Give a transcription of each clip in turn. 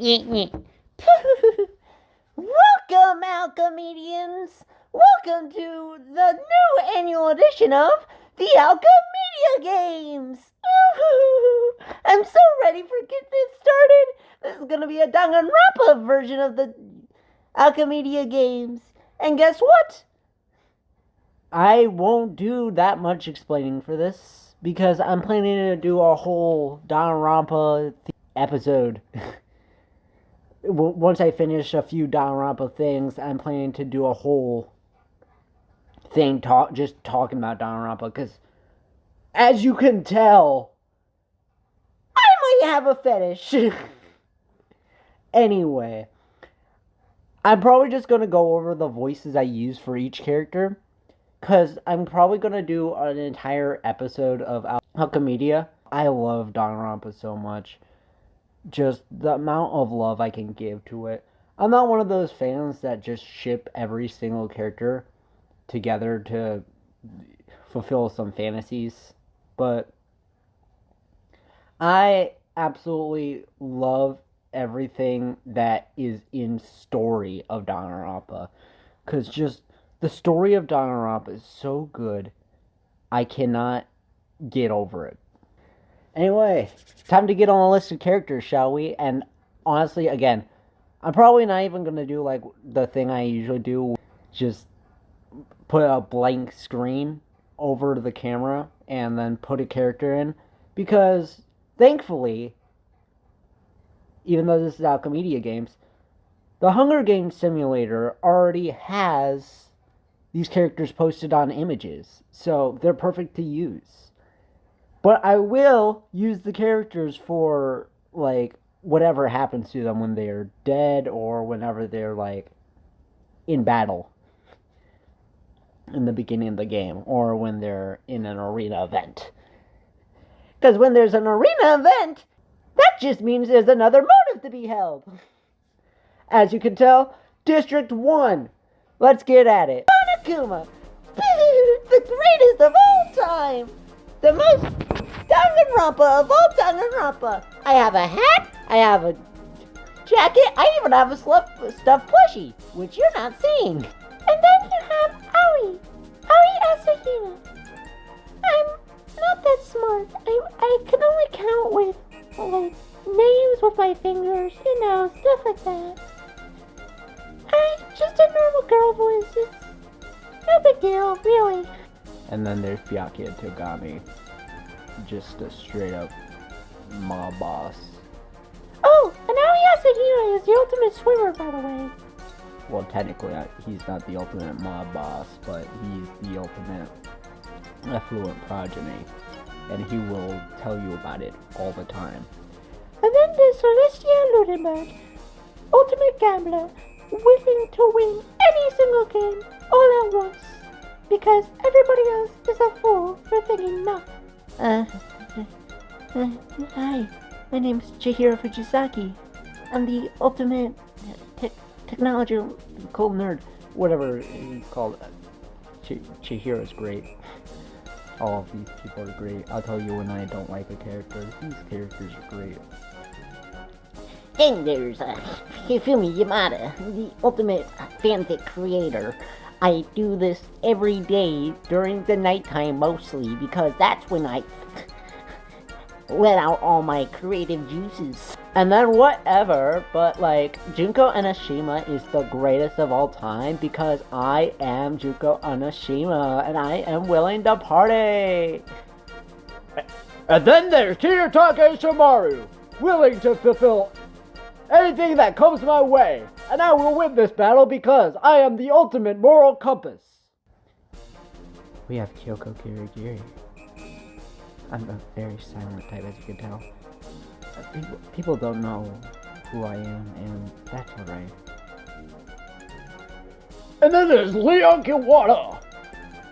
Welcome, alchemedians! Welcome to the new annual edition of the Alchemedia Games! I'm so ready for get this started! This is gonna be a Danganronpa version of the Alchemedia Games. And guess what? I won't do that much explaining for this, because I'm planning to do a whole Danganronpa episode. Once I finish a few Danganronpa things, I'm planning to do a whole thing just talking about Danganronpa, because as you can tell, I might have a fetish. Anyway, I'm probably just going to go over the voices I use for each character, because I'm probably going to do an entire episode of Alchemedia. I love Danganronpa so much. Just the amount of love I can give to it. I'm not one of those fans that just ship every single character together to fulfill some fantasies, but I absolutely love everything that is in story of Danganronpa, because just the story of Danganronpa is so good, I cannot get over it. Anyway, time to get on a list of characters, shall we? And honestly, again, I'm probably not even going to do like the thing I usually do, just put a blank screen over the camera and then put a character in, because thankfully, even though this is Alchemedia Games, the Hunger Games simulator already has these characters posted on images, so they're perfect to use. But I will use the characters for, like, whatever happens to them when they're dead or whenever they're, like, in battle in the beginning of the game, or when they're in an arena event. Because when there's an arena event, that just means there's another motive to be held. As you can tell, District 1. Let's get at it. Monokuma, the greatest of all time. The most Danganronpa of all Danganronpa. I have a hat, I have a jacket, I even have a stuffed plushie, which you're not seeing. And then you have Aoi Asahina. I'm not that smart. I can only count with, like, names with my fingers, stuff like that. Just a normal girl voice. It's no big deal, really. And then there's Byakuya Togami, just a straight up mob boss. Oh, and Aoi Asahina is the ultimate swimmer, by the way. Well, technically, he's not the ultimate mob boss, but he's the ultimate affluent progeny, and he will tell you about it all the time. And then there's Celestia Ludenberg, ultimate gambler, willing to win any single game all at once, because everybody else is a fool for thinking not. Hi, my name's Chihiro Fujisaki. I'm the ultimate technological nerd. Whatever it's called. Chihiro's great. All of these people are great. I'll tell you when I don't like a character. These characters are great. And there's Hifumi Yamada, the ultimate fanfic creator. I do this every day during the nighttime mostly, because that's when I let out all my creative juices. And then whatever, but like, Junko Enoshima is the greatest of all time, because I am Junko Enoshima and I am willing to party. And then there's Tiyotake Shimaru, willing to fulfill anything that comes my way, and I will win this battle because I am the ultimate moral compass. We have Kyoko Kirigiri. I'm a very silent type, as you can tell. People don't know who I am, and that's alright. And then there's Leon Kiwata,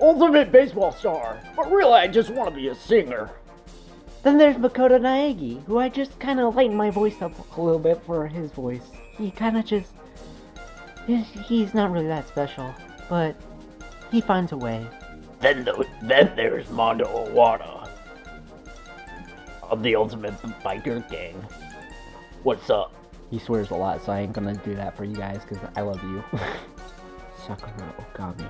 ultimate baseball star, but really I just want to be a singer. Then there's Makoto Naegi, who I just kind of lighten my voice up a little bit for his voice. He kind of just... He's not really that special, but he finds a way. Then there's Mondo Owada of the Ultimate Biker Gang. What's up? He swears a lot, so I ain't gonna do that for you guys, because I love you. Sakura Okami.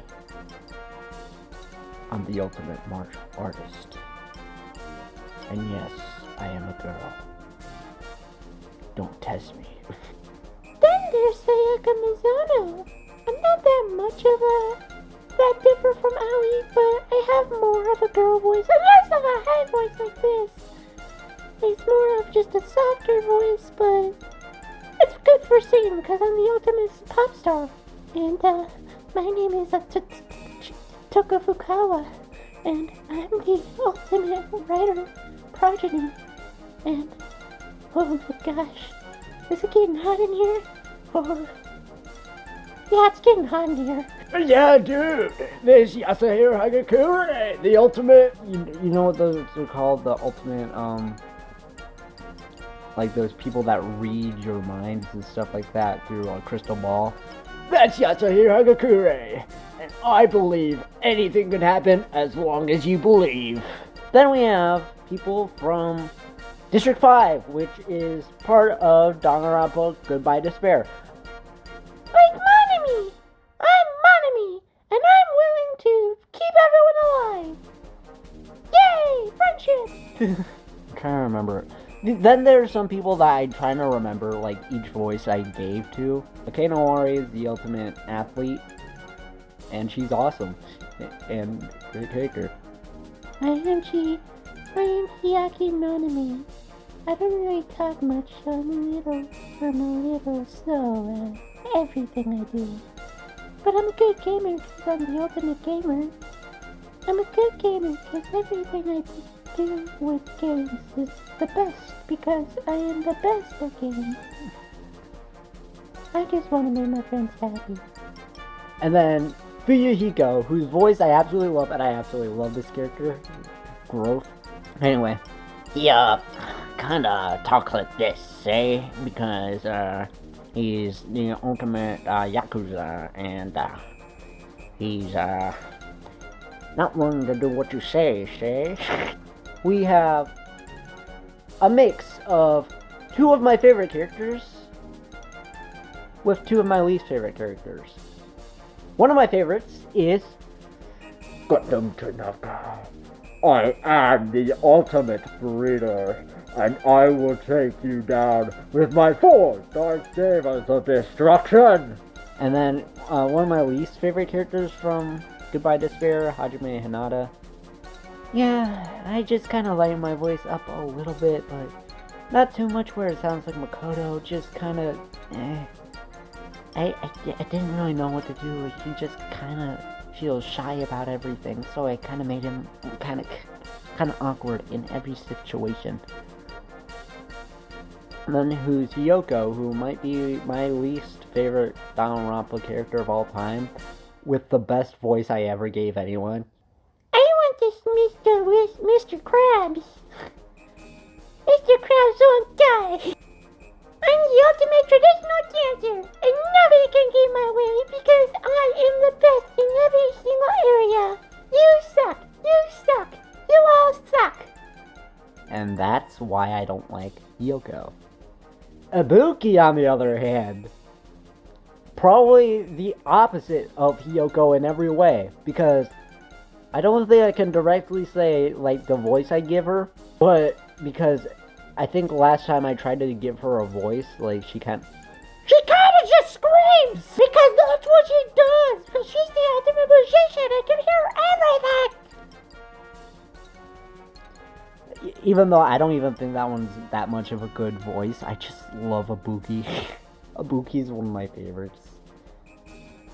I'm the ultimate martial artist. And yes, I am a girl. Don't test me. Then there's Sayaka Mizuno. I'm not that much of that different from Aoi, but I have more of a girl voice and less of a high voice like this. It's more of just a softer voice, but it's good for singing because I'm the ultimate pop star. And my name is Toka Fukawa, and I'm the ultimate writer progeny. And oh my gosh, is it getting hot in here? Oh, yeah, it's getting hot in here. Yeah, dude, there's Yasuhiro Hagakure, the ultimate. You know what those are called? The ultimate, like those people that read your minds and stuff like that through a crystal ball. That's Yasuhiro Hagakure, and I believe anything can happen as long as you believe. Then we have people from District 5, which is part of Danganronpa Goodbye Despair. Like Monami! I'm Monami, and I'm willing to keep everyone alive! Yay! Friendship! I'm trying to remember. Then there's some people that I'm trying to remember, like each voice I gave to. Akane Owari is the ultimate athlete, and she's awesome, and great character. I am Chiaki Monami. I don't really talk much, so I'm a little slow at everything I do. But I'm a good gamer because I'm the ultimate gamer. I'm a good gamer because everything I do with games is the best because I am the best at games. I just want to make my friends happy. And then Fuyuhiko, whose voice I absolutely love, and I absolutely love this character. Growth. Anyway, he kinda talks like this, eh? Because he's the ultimate Yakuza, and he's not willing to do what you say. We have a mix of two of my favorite characters with two of my least favorite characters. One of my favorites is Gundam Tanaka. I am the ultimate breeder, and I will take you down with my 4 dark sabers of destruction. And then one of my least favorite characters from Goodbye Despair, Hajime Hinata. Yeah, I just kind of lighten my voice up a little bit, but not too much where it sounds like Makoto, just kind of, I didn't really know what to do. He just kind of feels shy about everything, so I kind of made him kind of awkward in every situation. And then who's Yoko, who might be my least favorite Danganronpa character of all time, with the best voice I ever gave anyone. I want this Mr. Krabs. Mr. Krabs won't die. I'm the ultimate traditional dancer, and nobody can get my way because I am the best in every single area. You suck. You suck. You all suck. And that's why I don't like Yoko. Ibuki, on the other hand, probably the opposite of Hiyoko in every way, because I don't think I can directly say, like, the voice I give her, but because I think last time I tried to give her a voice, like, she kinda just screams! Because that's what she does! Because she's the ultimate musician! I can hear everything! Even though I don't even think that one's that much of a good voice, I just love Ibuki. Ibuki's one of my favorites.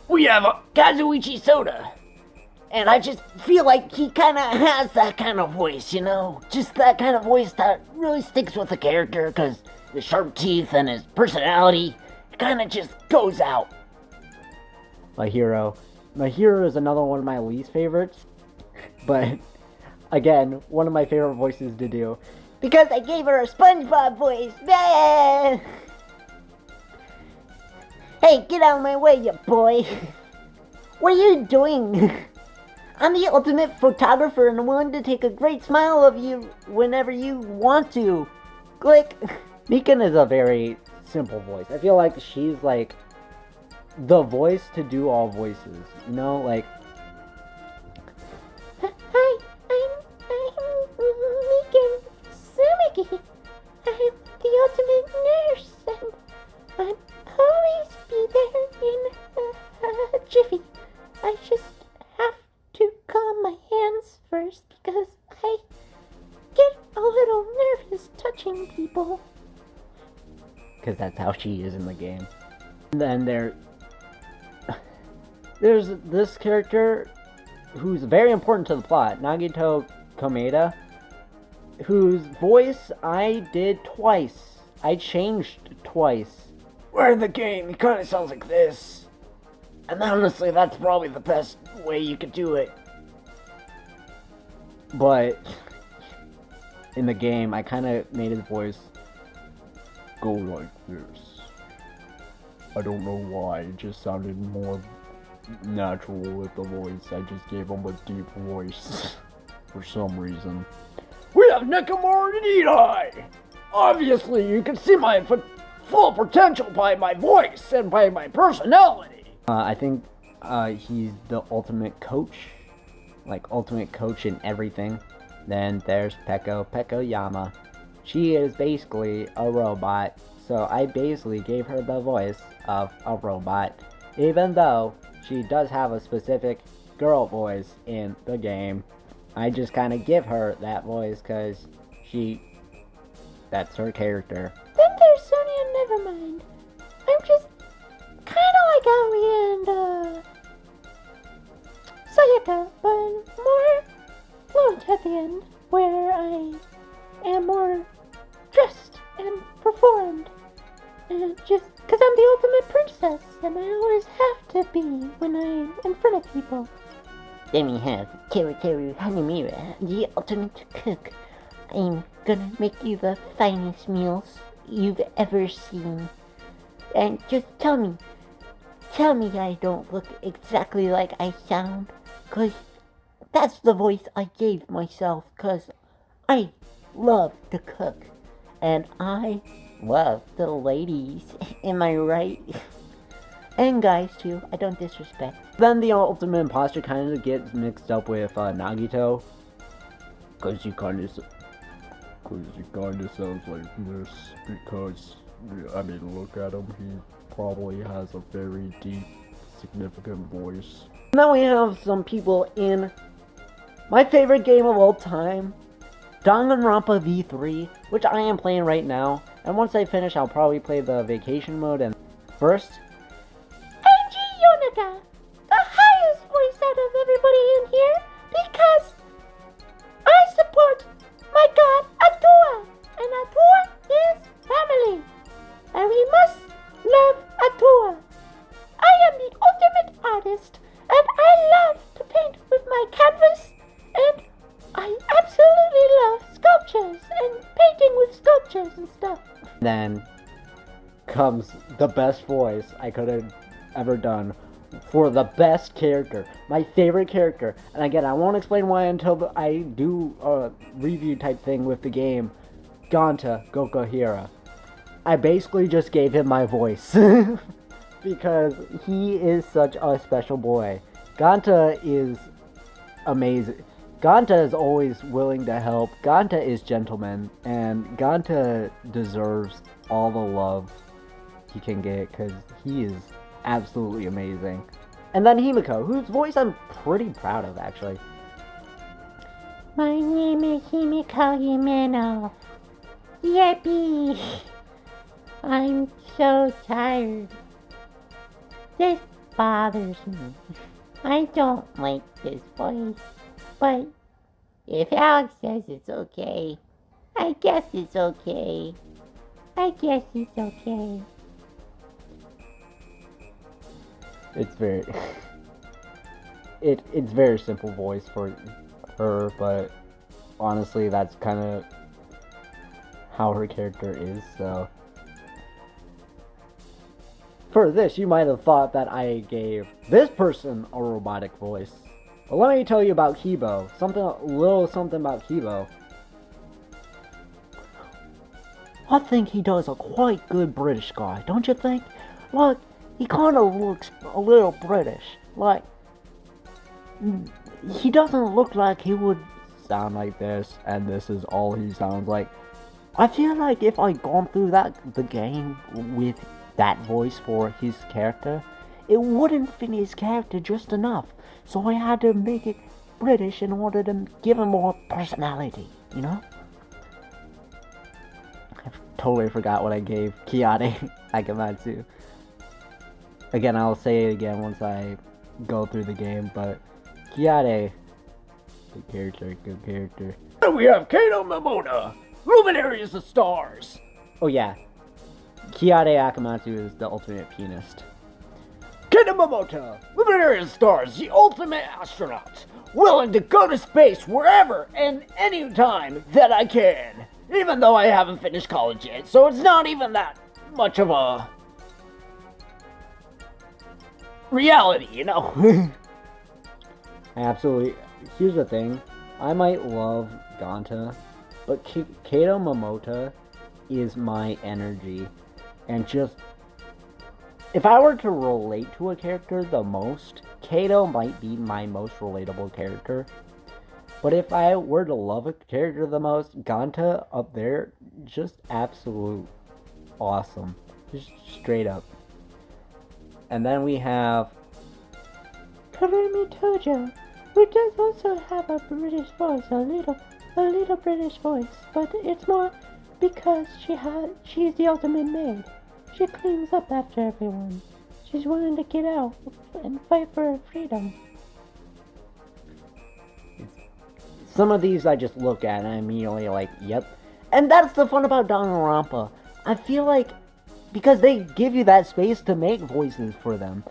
We have Kazuichi Soda! And I just feel like he kind of has that kind of voice, you know? Just that kind of voice that really sticks with the character, because the sharp teeth and his personality kind of just goes out. My hero is another one of my least favorites, but again, one of my favorite voices to do. Because I gave her a SpongeBob voice! Hey, get out of my way, you boy! What are you doing? I'm the ultimate photographer and I'm willing to take a great smile of you whenever you want to. Click. Mikan is a very simple voice. I feel like she's like the voice to do all voices. You know, like Hi, I'm Megan Sumiki. I'm the ultimate nurse, and I'm always be there in a jiffy. I just have to calm my hands first because I get a little nervous touching people. because that's how she is in the game. And then there's this character who's very important to the plot, Nagito Komeda, whose voice I did twice. I changed twice. Where in the game, he kind of sounds like this. And honestly, that's probably the best way you could do it. But in the game, I kind of made his voice go like this. I don't know why, it just sounded more natural with the voice. I just gave him a deep voice for some reason. We have Nekomori and Edai! Obviously, you can see my full potential by my voice and by my personality. I think he's the ultimate coach. Like, ultimate coach in everything. Then there's Peko Yama. She is basically a robot, so I basically gave her the voice of a robot, even though she does have a specific girl voice in the game. I just kind of give her that voice because that's her character. Then there's Sonia and Nevermind. I'm just kind of like Aoi and Sayaka, but more fluent at the end, where I am more dressed and performed. And just because I'm the ultimate princess, and I always have to be when I'm in front of people. Then we have Teru Hanamura, the ultimate cook. I'm gonna make you the finest meals you've ever seen. And just tell me I don't look exactly like I sound, 'cause that's the voice I gave myself, 'cause I love to cook. And I love the ladies, am I right? And guys too, I don't disrespect. Then the ultimate imposter kind of gets mixed up with Nagito, because he kind of sounds like this, because, I mean, look at him, he probably has a very deep, significant voice. And then we have some people in my favorite game of all time, Danganronpa V3, which I am playing right now, and once I finish, I'll probably play the vacation mode. And first, Angie Yonaga, the highest voice out of everybody in here, because I support my god Atua, and Atua is family, and we must love Atua. I am the ultimate artist, and I love to paint with my canvas, and I absolutely love sculptures and painting with sculptures and stuff. then comes the best voice I could have ever done for the best character, my favorite character. And again, I won't explain why until I do a review type thing with the game, Ganta Gokuhira. I basically just gave him my voice because he is such a special boy. Ganta is amazing. Ganta is always willing to help. Ganta is gentleman, and Ganta deserves all the love he can get because he is absolutely amazing. And then Himiko, whose voice I'm pretty proud of, actually. My name is Himiko Himeno. Yippee! I'm so tired. This bothers me. I don't like this voice. But if Alex says it's okay, I guess it's okay. It's very it's very simple voice for her, but honestly that's kind of how her character is. So for this, you might have thought that I gave this person a robotic voice. But let me tell you about Kibo. Something about Kibo. I think he does a quite good British guy, don't you think? Like, he kind of looks a little British. Like, he doesn't look like he would sound like this, and this is all he sounds like. I feel like if I'd gone through the game with that voice for his character, it wouldn't fit his character just enough. So I had to make it British in order to give him more personality, you know? I totally forgot what I gave Kiyade Akamatsu. Again, I'll say it again once I go through the game, but Kiyade, good character. And we have Kato Momota, Luminaries of Stars. Oh yeah, Kiyade Akamatsu is the ultimate pianist. Kato Momota, Luminaries of Stars, the ultimate astronaut, willing to go to space wherever and anytime that I can. Even though I haven't finished college yet, so it's not even that much of a reality, you know? Absolutely. Here's the thing. I might love Ganta, but Kato Momota is my energy. And just, if I were to relate to a character the most, Kato might be my most relatable character. But if I were to love a character the most, Ganta up there, just absolute awesome. Just straight up. And then we have Kurumi Tojo, who does also have a British voice, a little British voice, but it's more because she's the ultimate maid. She cleans up after everyone. She's willing to get out and fight for her freedom. some of these I just look at and I'm immediately like, yep. And that's the fun about Danganronpa. I feel like because they give you that space to make voices for them.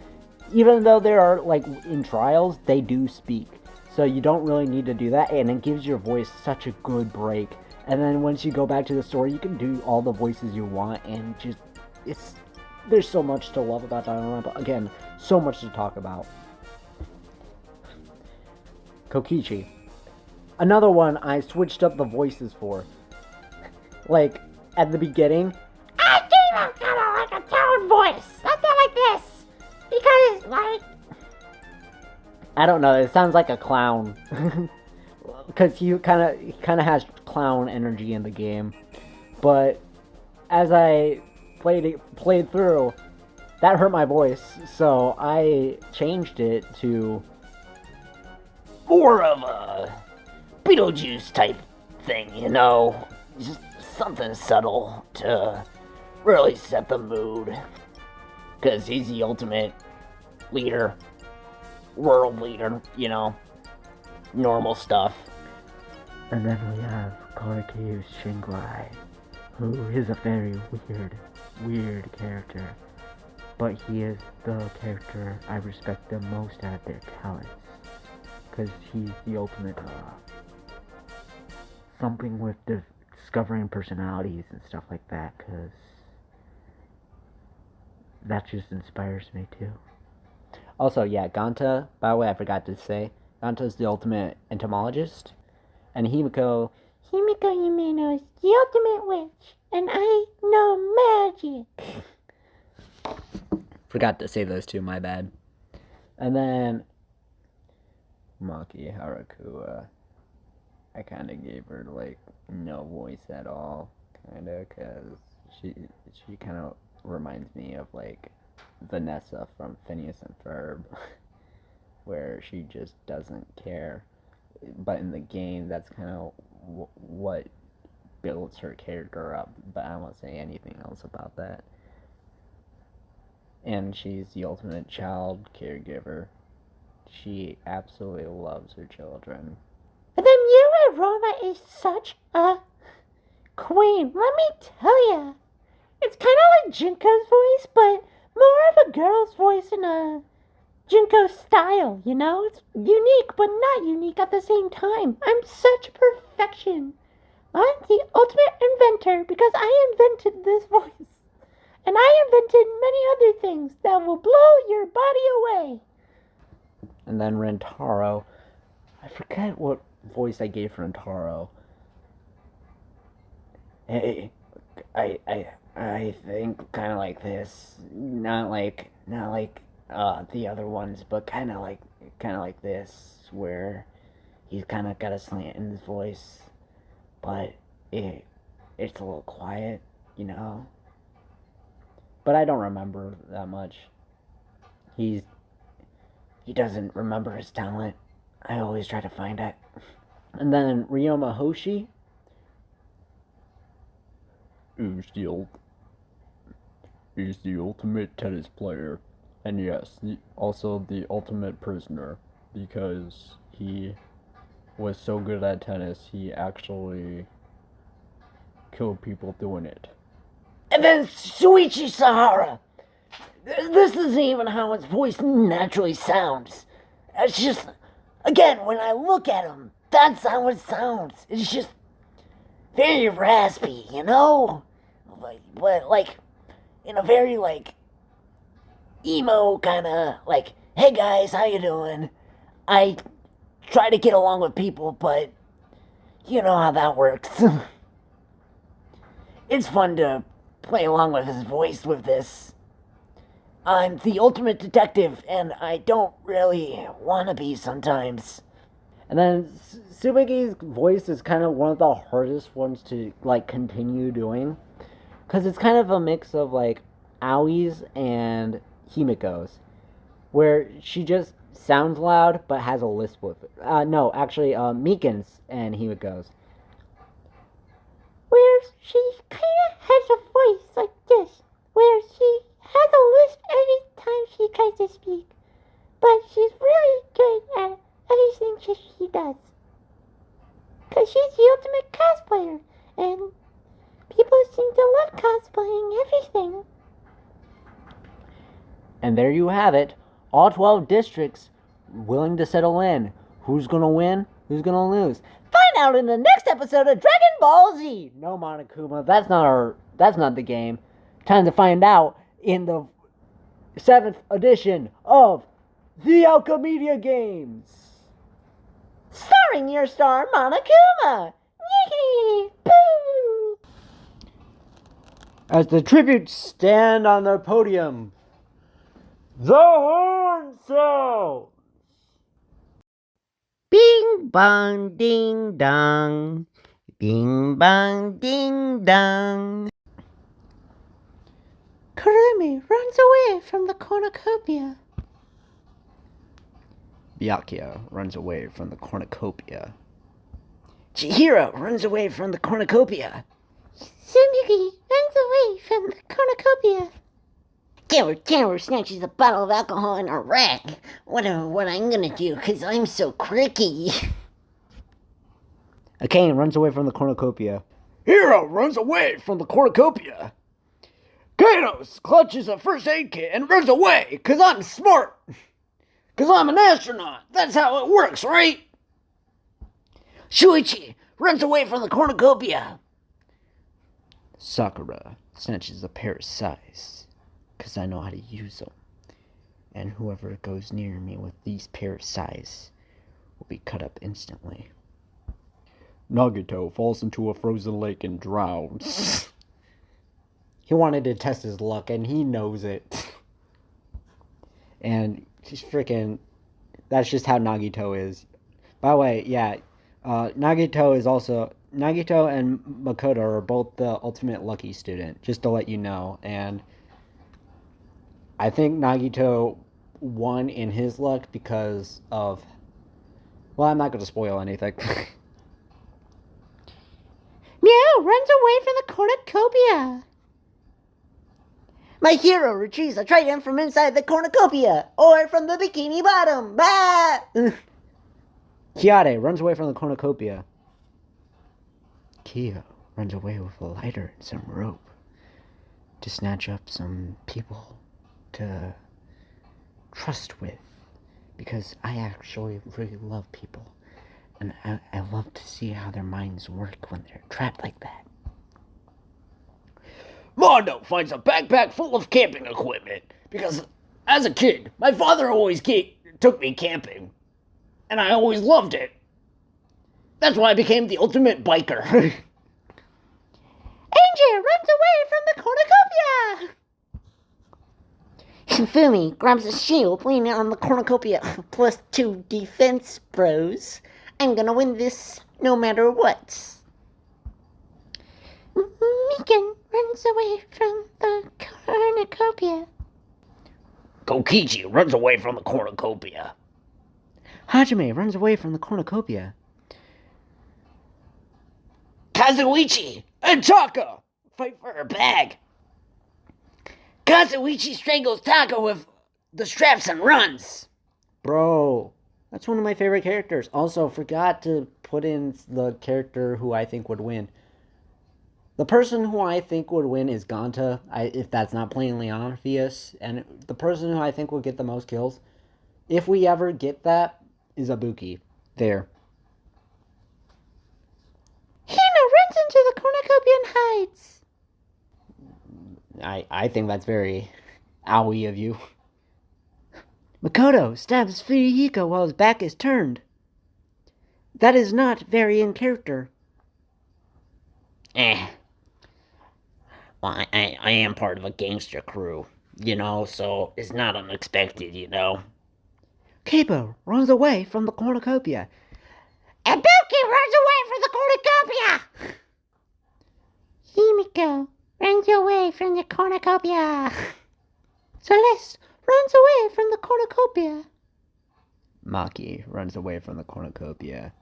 Even though they are, like, in trials, they do speak. So you don't really need to do that, and it gives your voice such a good break. And then once you go back to the story, you can do all the voices you want, and just, there's so much to love about Danganronpa. Again, so much to talk about. Kokichi. Another one I switched up the voices for. Like, at the beginning, I do have kind of like a tone voice, something like this. Because, like, I don't know, it sounds like a clown. Because he kind of has clown energy in the game. But as I played through, that hurt my voice, so I changed it to more of a Beetlejuice type thing, you know? Just something subtle to really set the mood. Because he's the ultimate leader, world leader, you know, normal stuff. And then we have Korekiyu Shinguai, who is a very weird character. But he is the character I respect the most out of their talents. Because he's the ultimate, something with discovering personalities and stuff like that, because that just inspires me too. Also, yeah, Ganta, by the way, I forgot to say, Ganta's the ultimate entomologist, and Himiko Himiko is the ultimate witch, and I know magic. Forgot to say those two, my bad. And then Maki Harakua, I kind of gave her, like, no voice at all, kind of, because she kind of reminds me of, like, Vanessa from Phineas and Ferb, where she just doesn't care. But in the game, that's kind of what builds her character up, but I won't say anything else about that. And she's the ultimate child caregiver. She absolutely loves her children. And then Yue Roma is such a queen, let me tell ya. It's kind of like Junko's voice, but more of a girl's voice in a Junko style, you know? It's unique, but not unique at the same time. I'm such perfection. I'm the ultimate inventor because I invented this voice. And I invented many other things that will blow your body away. And then Rentaro. I forget what voice I gave for Rentaro. Hey, I think kind of like this, not like the other ones, but kind of like this, where he's kind of got a slant in his voice, but it's a little quiet, you know. But I don't remember that much. He doesn't remember his talent. I always try to find it. And then Ryoma Hoshi is the ultimate tennis player, and yes, also the ultimate prisoner, because he was so good at tennis, he actually killed people doing it. And then Shuichi Sahara. This isn't even how his voice naturally sounds. It's just, again, when I look at him, that's how it sounds. It's just very raspy, you know? But like, in a very, like, emo kind of, like, hey guys, how you doing? I try to get along with people, but you know how that works. It's fun to play along with his voice with this. I'm the ultimate detective, and I don't really want to be sometimes. And then Tsubiki's voice is kind of one of the hardest ones to, like, continue doing. Because it's kind of a mix of, like, Aoi's and Himiko's. Where she just sounds loud, but has a lisp with it. No, actually, Miken's and Himiko's. Where she kind of has a voice like this, where she has a lisp every time she tries to speak, but she's really good at everything she does. Because she's the ultimate cosplayer, and people seem to love cosplaying everything. And there you have it. All 12 districts willing to settle in. Who's gonna win? Who's gonna lose? Find out in the next episode of Dragon Ball Z! No, Monokuma, that's not the game. Time to find out in the 7th edition of the Alchemedia Games. Starring your star, Monokuma! Yee! Boo! As the tributes stand on the podium, the horn sounds! Bing bong ding dong. Bing bong ding dong. Kurumi runs away from the cornucopia. Byakuya runs away from the cornucopia. Chihiro runs away from the cornucopia. Tsumugi runs away from the cornucopia. Terror snatches a bottle of alcohol in a rack. Whatever what I'm gonna do, 'cause I'm so quirky. Akane runs away from the cornucopia. Hiro runs away from the cornucopia. Kanos clutches a first aid kit and runs away, 'cause I'm smart. 'Cause I'm an astronaut. That's how it works, right? Shuichi runs away from the cornucopia. Sakura snatches a pair of sais, 'cause I know how to use them. And whoever goes near me with these pair of sais will be cut up instantly. Nagito falls into a frozen lake and drowns. He wanted to test his luck, and he knows it. And he's freaking... That's just how Nagito is. By the way, yeah, Nagito is also... Nagito and Makoto are both the ultimate lucky student, just to let you know. And I think Nagito won in his luck because of... Well, I'm not going to spoil anything. Meow runs away from the cornucopia. My hero retrieves a trident from inside the cornucopia, or from the bikini bottom. Bah! Kiade runs away from the cornucopia. Kyo runs away with a lighter and some rope to snatch up some people to trust with, because I actually really love people, and I love to see how their minds work when they're trapped like that. Mondo finds a backpack full of camping equipment, because as a kid, my father always took me camping, and I always loved it. That's why I became the ultimate biker. Angie runs away from the cornucopia! Fumi grabs a shield leaning on the cornucopia. +2 defense, bros. I'm gonna win this no matter what. Mikan runs away from the cornucopia. Kokichi runs away from the cornucopia. Hajime runs away from the cornucopia. Kazuichi and Taka fight for her bag. Kazuichi strangles Taka with the straps and runs. Bro, that's one of my favorite characters. Also, forgot to put in the character who I think would win. The person who I think would win is Ganta, if that's not plainly obvious. And the person who I think will get the most kills, if we ever get that, is Ibuki. There. Hina runs into the cornucopia and hides. I think that's very owie of you. Makoto stabs Fuyuhiko while his back is turned. That is not very in character. Well, I am part of a gangster crew, so it's not unexpected, Keipo runs away from the cornucopia. Ibuki runs away from the cornucopia! Himiko runs away from the cornucopia. Celeste runs away from the cornucopia. Maki runs away from the cornucopia.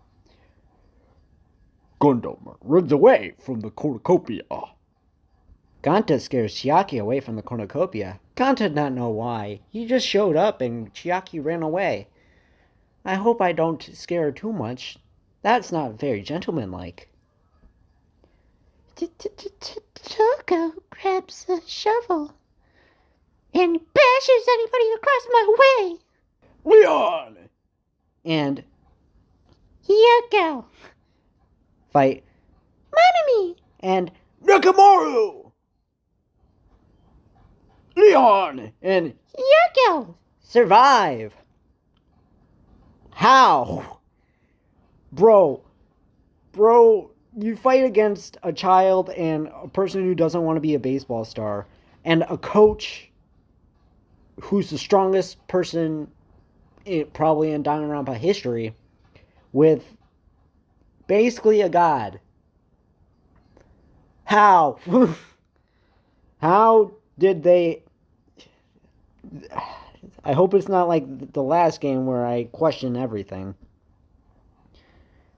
Gundam runs away from the cornucopia. Ganta scares Chiaki away from the cornucopia. Ganta did not know why. He just showed up and Chiaki ran away. I hope I don't scare her too much. That's not very gentlemanlike. Toko grabs a shovel and bashes anybody across my way. Leon! And Yoko fight Manami and Nakamaru! Leon and Yoko survive! How? Bro, you fight against a child and a person who doesn't want to be a baseball star, and a coach who's the strongest person probably in Danganronpa history, with basically a god. How? How did they... I hope it's not like the last game where I question everything.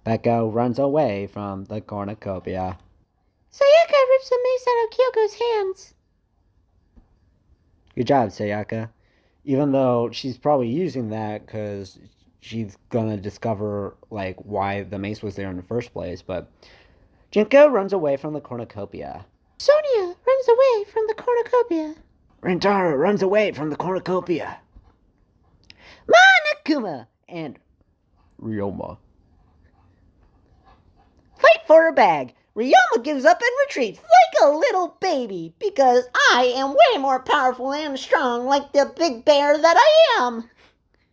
Beko runs away from the cornucopia. Sayaka rips the mace out of Kyoko's hands. Good job, Sayaka. Even though she's probably using that because she's gonna discover why the mace was there in the first place, but Jinko runs away from the cornucopia. Sonia runs away from the cornucopia. Rentaro runs away from the cornucopia. Monokuma and Ryoma fight for a bag. Ryoma gives up and retreats like a little baby because I am way more powerful and strong like the big bear that I am.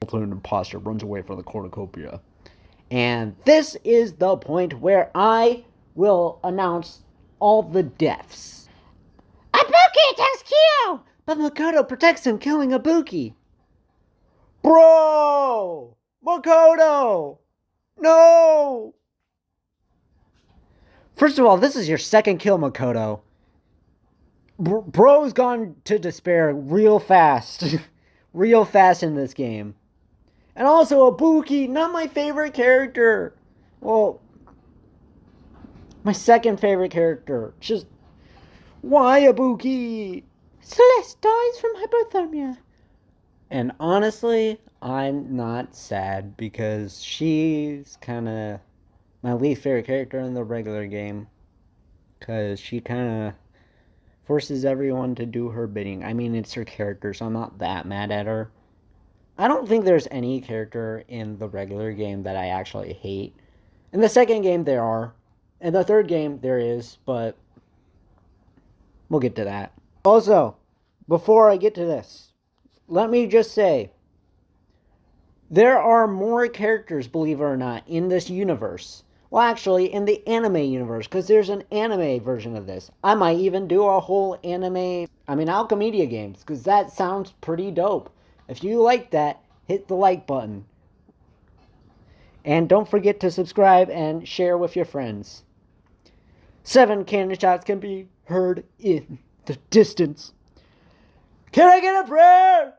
Ultimate imposter runs away from the cornucopia. And this is the point where I will announce all the deaths. Ibuki attacks Kyo! But Makoto protects him, killing Ibuki. Bro! Makoto! No! First of all, this is your second kill, Makoto. Bro's gone to despair real fast. Real fast in this game. And also, Ibuki, not my favorite character. Well, my second favorite character. Just, why Ibuki? Celeste dies from hypothermia. And honestly, I'm not sad because she's kind of my least favorite character in the regular game. Because she kind of forces everyone to do her bidding. I mean, it's her character, so I'm not that mad at her. I don't think there's any character in the regular game that I actually hate. In the second game, there are. In the third game, there is, but we'll get to that. Also, before I get to this, let me just say, there are more characters, believe it or not, in this universe. Well, actually, in the anime universe, because there's an anime version of this. I might even do a whole Alchemedia games, because that sounds pretty dope. If you like that, hit the like button. And don't forget to subscribe and share with your friends. 7 cannon shots can be heard in the distance. Can I get a prayer?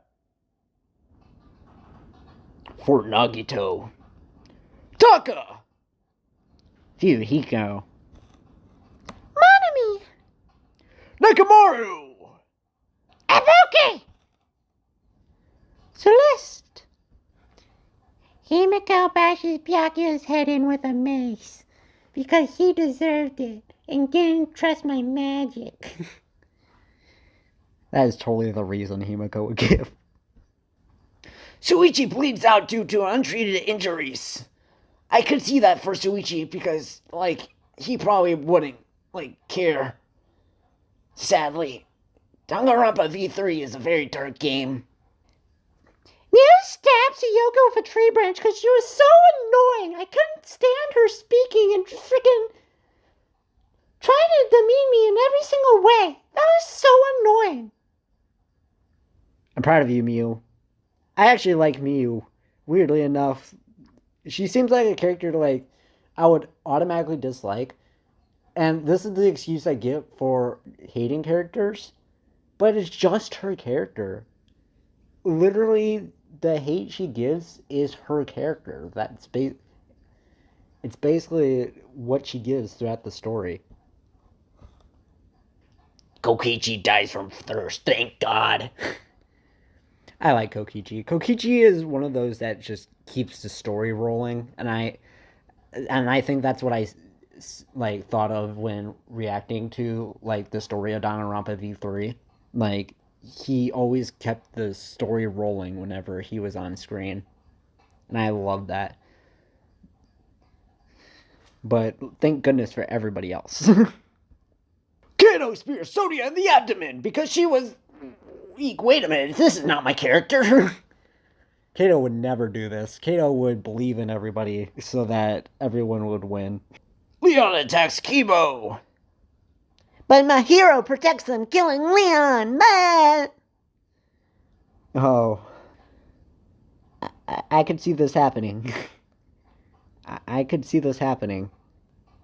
For Nagito. Taka! Fuyuhiko. Monami! Nakamaru! Abuki! Celeste! Himiko bashes Byakuya's head in with a mace because he deserved it and didn't trust my magic. That is totally the reason Himiko would give. Shuichi bleeds out due to untreated injuries. I could see that for Shuichi because, he probably wouldn't, care. Sadly, Danganronpa V3 is a very dark game. Mew stabbed Yoko with a tree branch because she was so annoying. I couldn't stand her speaking and freaking trying to demean me in every single way. That was so annoying. I'm proud of you, Mew. I actually like Mew. Weirdly enough, she seems like a character I would automatically dislike. And this is the excuse I get for hating characters. But it's just her character. Literally, the hate she gives is her character. It's basically what she gives throughout the story. Kokichi dies from thirst, thank God. I like Kokichi. Kokichi is one of those that just keeps the story rolling, and I think that's what I thought of when reacting to the story of Danganronpa V3. He always kept the story rolling whenever he was on screen, and I love that. But thank goodness for everybody else. Kato spears Sonia in the abdomen because she was weak. Wait a minute, this is not my character. Kato would never do this. Kato would believe in everybody so that everyone would win. Leon attacks Kibo. But my hero protects them, killing Leon. But... Oh. I could see this happening. I could see this happening.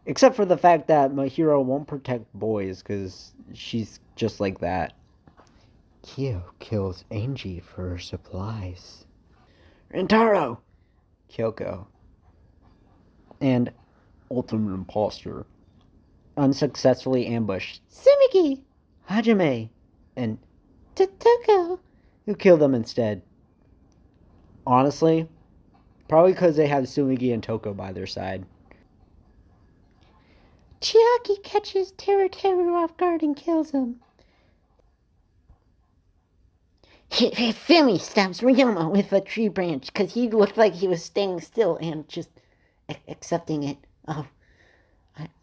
Except for the fact that my hero won't protect boys, because she's just like that. Kyo kills Angie for her supplies. Rentaro! Kyoko. And Ultimate Imposter. Unsuccessfully ambushed Sumiki! Hajime! And Totoko! who killed them instead? Honestly, probably because they have Sumigi and Toko by their side. Chiaki catches Teru off guard and kills him. Fumi stabs Ryoma with a tree branch because he looked like he was staying still and just accepting it. Oh,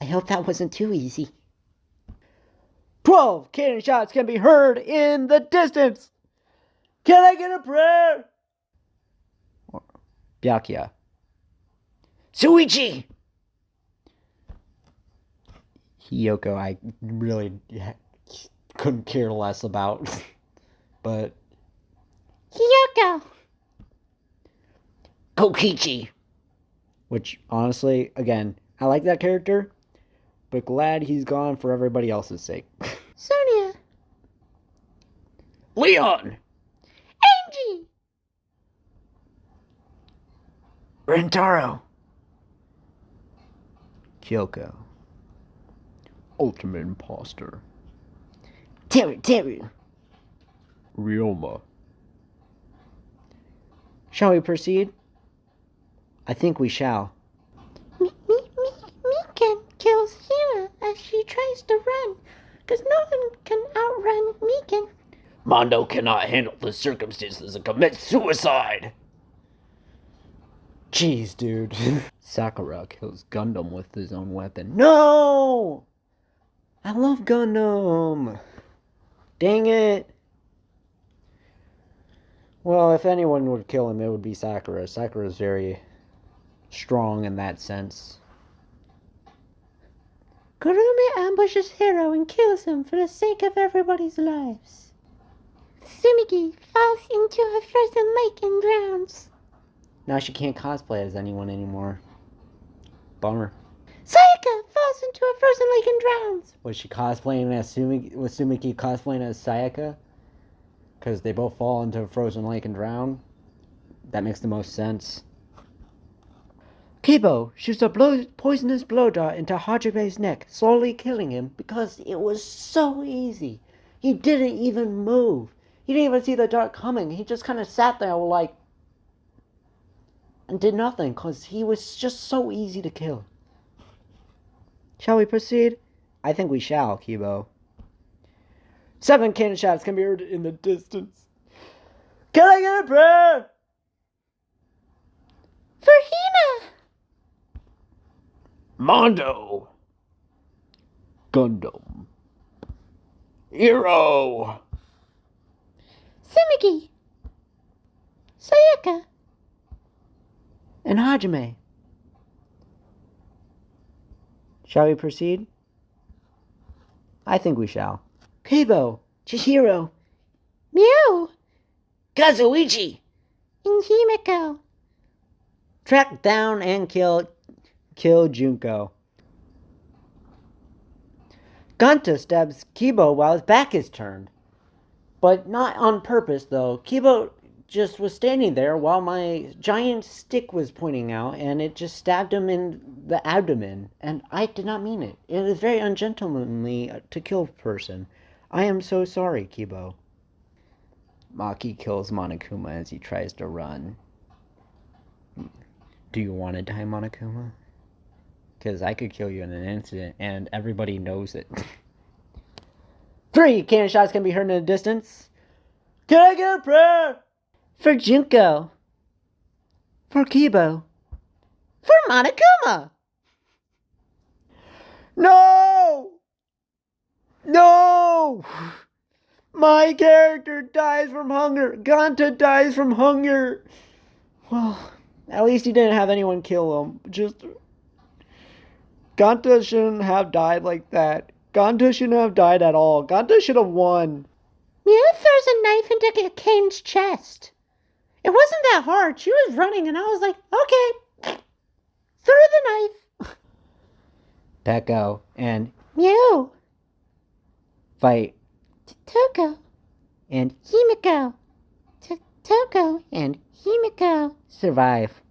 I hope that wasn't too easy. 12 cannon shots can be heard in the distance. Can I get a prayer? Byakuya. Shuichi! Hiyoko, I really couldn't care less about. But Hiyoko! Kokichi! Which, honestly, again, I like that character, but glad he's gone for everybody else's sake. Sonia! Leon! Angie! Rentaro! Kyoko. Ultimate Imposter. Teru. Ryoma. Shall we proceed? I think we shall. Mikan kills Hina as she tries to run, because no one can outrun Mikan. Mondo cannot handle the circumstances and commits suicide. Jeez, dude. Sakura kills Gundam with his own weapon. No! I love Gundam. Dang it. Well, if anyone would kill him, it would be Sakura. Sakura's very strong in that sense. Kurumi ambushes Hiro and kills him for the sake of everybody's lives. Sumiki falls into a frozen lake and drowns. Now she can't cosplay as anyone anymore. Bummer. Sayaka falls into a frozen lake and drowns. Was she cosplaying as Sumiki? Was Sumiki cosplaying as Sayaka? Because they both fall into a frozen lake and drown? That makes the most sense. Kibo shoots a poisonous blow dart into Hajime's neck, slowly killing him because it was so easy. He didn't even move. He didn't even see the dart coming. He just kind of sat there like... and did nothing because he was just so easy to kill. Shall we proceed? I think we shall, Kibo. 7 cannon shots can be heard in the distance. Can I get a prayer? For Hina! Mondo. Gundam. Hero. Sumiki. Sayaka. And Hajime. Shall we proceed? I think we shall. Kibo. Chihiro. Mew. Kazuichi. And Himiko. Track down and kill Junko. Gunta stabs Kibo while his back is turned. But not on purpose, though. Kibo just was standing there while my giant stick was pointing out, and it just stabbed him in the abdomen. And I did not mean it. It is very ungentlemanly to kill a person. I am so sorry, Kibo. Maki kills Monokuma as he tries to run. Do you want to die, Monokuma? Because I could kill you in an instant, and everybody knows it. 3 cannon shots can be heard in the distance. Can I get a prayer? For Junko. For Kibo. For Monokuma. No! No! My character dies from hunger. Gonta dies from hunger. Well, at least he didn't have anyone kill him. Just... Gonta shouldn't have died like that. Gonta shouldn't have died at all. Gonta should have won. Mew throws a knife into Kane's chest. It wasn't that hard. She was running and I was like, okay. Throw the knife. Peko and Mew. fight. Toko. And Himiko. Toko. and Himiko. survive.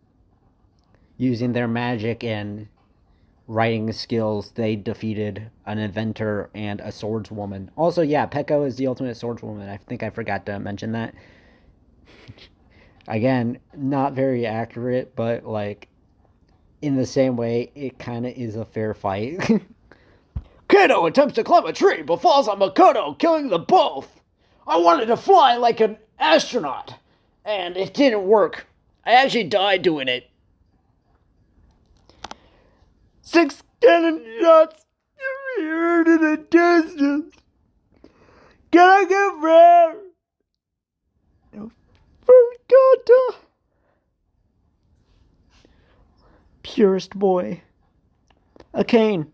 Using their magic and writing skills, they defeated an inventor and a swordswoman. Also, yeah, Peko is the ultimate swordswoman. I think I forgot to mention that. Again, not very accurate, but like in the same way, it kind of is a fair fight. Kano attempts to climb a tree but falls on Makoto, killing them both. I wanted to fly like an astronaut, and it didn't work. I actually died doing it. 6 cannon shots can be heard in the distance. Can I get a prayer? No. For Gata. Purest boy. A cane.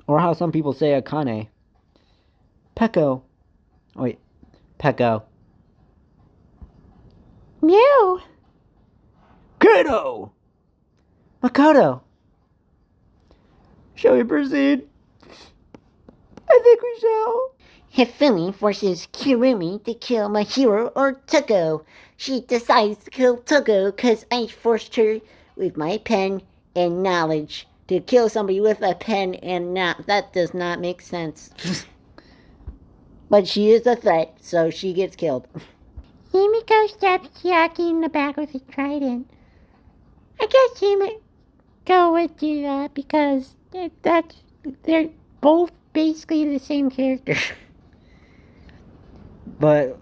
Or how some people say Akane. Peko. Oh, wait. Peko. Mew. Kano. Makoto. Shall we proceed? I think we shall. Hifumi forces Kirumi to kill my hero or Tuko. She decides to kill Tuko because I forced her with my pen and knowledge to kill somebody with a pen and not. That does not make sense. But she is a threat, so she gets killed. Himiko stabs Chiaki in the back with a trident. I guess Himiko would do that because they're both basically the same character. But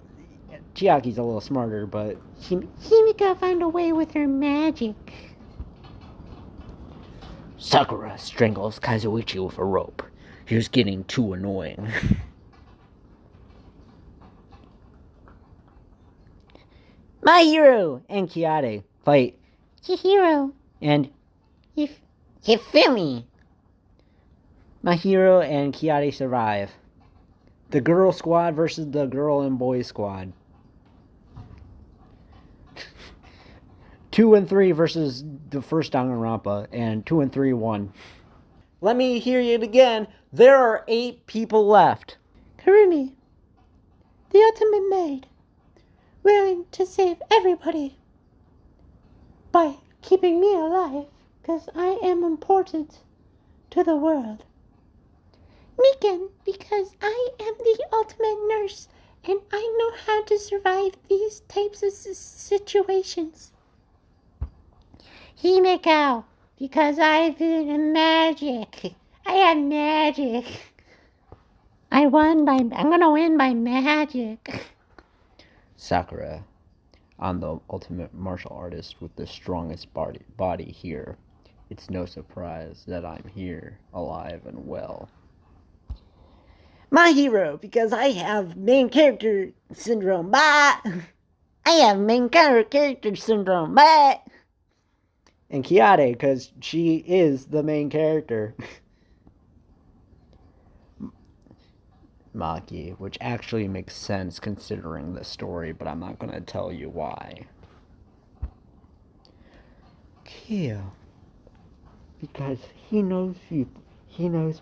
Chiaki's a little smarter, but Himiko found a way with her magic. Sakura strangles Kazuichi with a rope. He was getting too annoying. My hero and Kiade fight. Chihiro. And Hifumi. Mahiro and Kiade survive. The girl squad versus the girl and boy squad. 2 and 3 versus the first Danganronpa, and 2 and 3 won. Let me hear it again. There are 8 people left. Kurumi, the ultimate maid, willing to save everybody by keeping me alive, because I am important to the world. Mikan, because I am the ultimate nurse, and I know how to survive these types of situations. Himiko, because I've been magic. I have magic. I'm gonna win by magic. Sakura, I'm the ultimate martial artist with the strongest body here. It's no surprise that I'm here, alive and well. My hero, because I have main character syndrome. Bah! I have main character syndrome. Bah! And Kiade, because she is the main character. Maki, which actually makes sense considering the story, but I'm not going to tell you why. Kyo, because he knows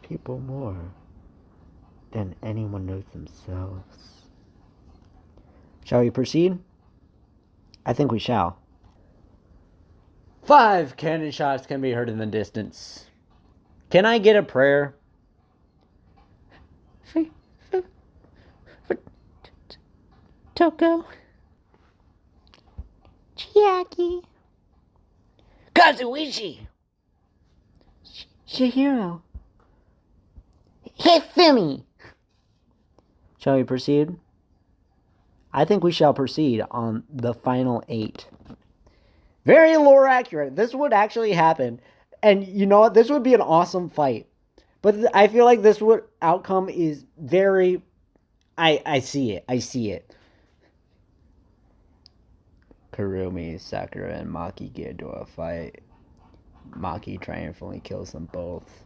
people more than anyone knows themselves. Shall we proceed? I think we shall. 5 cannon shots can be heard in the distance. Can I get a prayer? For Toko, Chiaki, Kazuichi! Shihiro. Hifumi. Shall we proceed? I think we shall proceed on the final 8. Very lore accurate. This would actually happen. And you know what? This would be an awesome fight. But I feel like this outcome is very... I see it. I see it. Kurumi, Sakura, and Maki get into a fight. Maki triumphantly kills them both.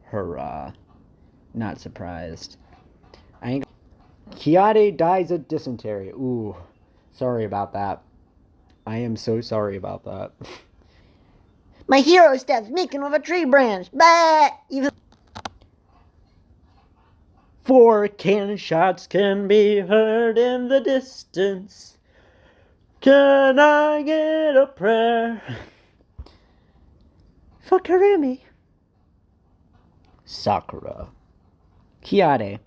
Hurrah. Not surprised. Kiade dies of dysentery. Ooh. Sorry about that. I am so sorry about that. My hero stabs Mikan with a tree branch. Bah! Even 4 cannon shots can be heard in the distance. Can I get a prayer? for Kurumi, Sakura. Kiade.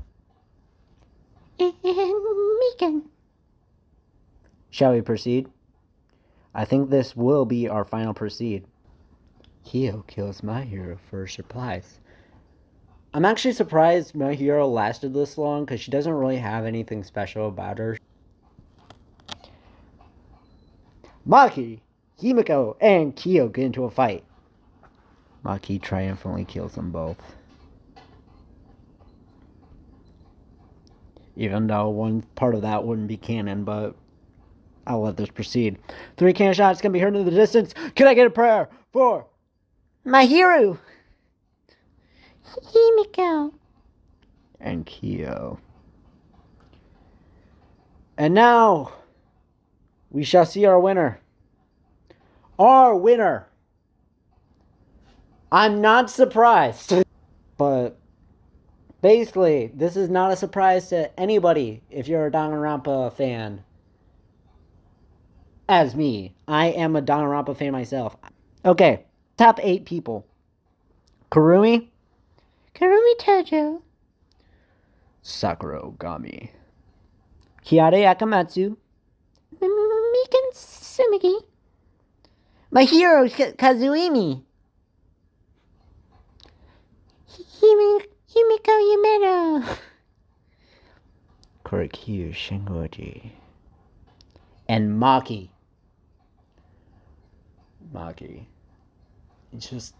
and Mikan. Shall we proceed? I think this will be our final proceed. Kyo kills my hero for surprise. I'm actually surprised my hero lasted this long because she doesn't really have anything special about her. Maki, Himiko, and Kyo get into a fight. Maki triumphantly kills them both. Even though one part of that wouldn't be canon, but I'll let this proceed. 3 cannon shots can be heard in the distance. Can I get a prayer? 4. my hero. Himiko, And Kyo. And now, we shall see our winner. Our winner! I'm not surprised. But basically, this is not a surprise to anybody if you're a Danganronpa fan. As me. I am a Danganronpa fan myself. Okay, top 8 people. Kurumi, Tojo, Sakura Ogami, Kiade Akamatsu, Mikan Sumigi, My hero Kazuimi. Himiko Yumeno, Korikyu Shingoji, and Maki. It's just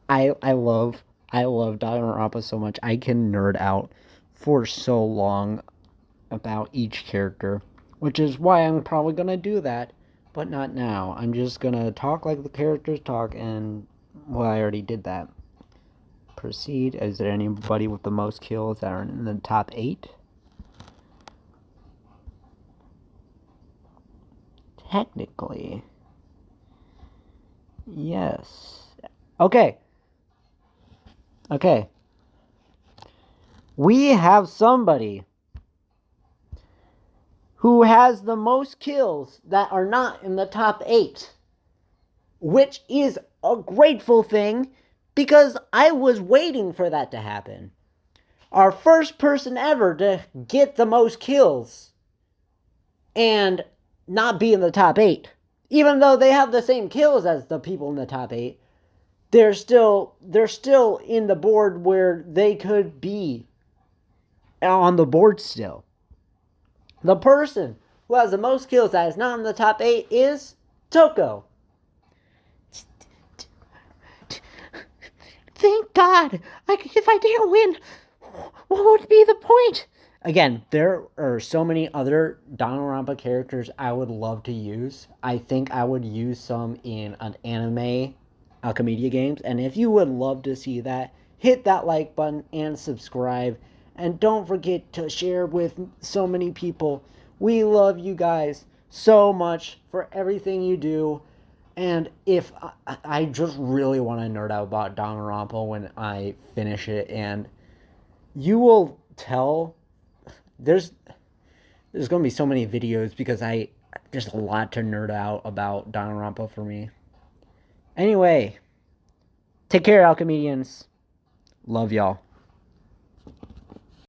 I love Danganronpa so much. I can nerd out for so long about each character, which is why I'm probably gonna do that, but not now. I'm just gonna talk like the characters talk, and well, I already did that proceed. Is there anybody with the most kills that are in the top 8? Technically, yes. Okay. We have somebody who has the most kills that are not in the top 8, which is a grateful thing because I was waiting for that to happen. Our first person ever to get the most kills and not be in the top 8. Even though they have the same kills as the people in the top 8, they're still in the board where they could be on the board still. The person who has the most kills that is not in the top 8 is Toko. Thank God! If I didn't win, what would be the point? Again, there are so many other Danganronpa characters I would love to use. I think I would use some in an anime Alchemedia games. And if you would love to see that, hit that like button and subscribe. And don't forget to share with so many people. We love you guys so much for everything you do. And if I just really want to nerd out about Danganronpa when I finish it, and you will tell there's going to be so many videos because there's a lot to nerd out about Danganronpa for me. Anyway, take care, Alchemedians. Love y'all.